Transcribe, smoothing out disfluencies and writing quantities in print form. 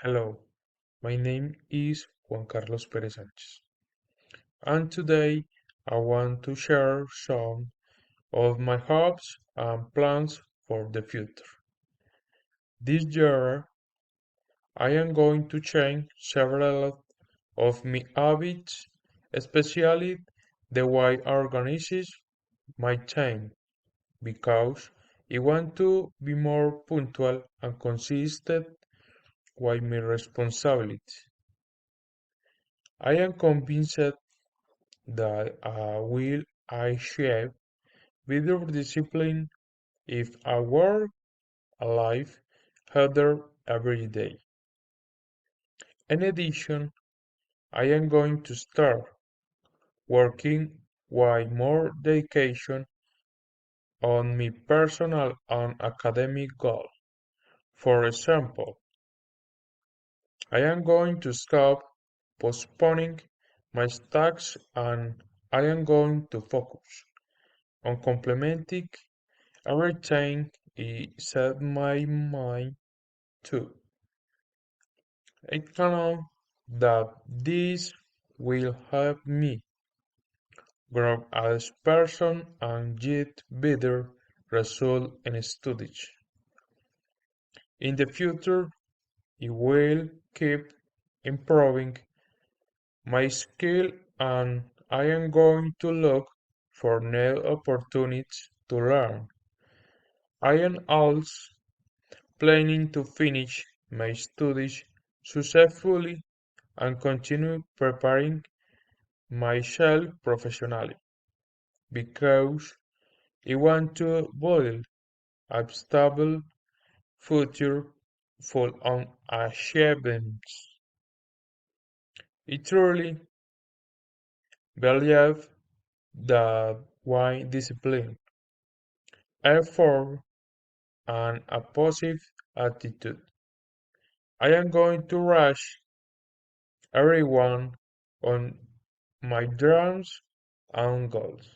Hello, my name is Juan Carlos Pérez Sánchez, and today I want to share some of my hopes and plans for the future. This year, I am going to change several of my habits, especially the way I organize my time, because I want to be more punctual and consistent with my responsibilities. I am convinced that will achieve better discipline if I work a life harder every day. In addition, I am going to start working with more dedication on my personal and academic goals. For example, I am going to stop postponing my tasks and I am going to focus on complementing everything I set my mind to. I know that this will help me grow as person and get better results in studies. In the future, I will keep improving my skill and I am going to look for new opportunities to learn. I am also planning to finish my studies successfully and continue preparing myself professionally because I want to build a stable future full of achievements. I truly believe that with discipline, effort, and a positive attitude, I am going to rush everyone on my dreams and goals.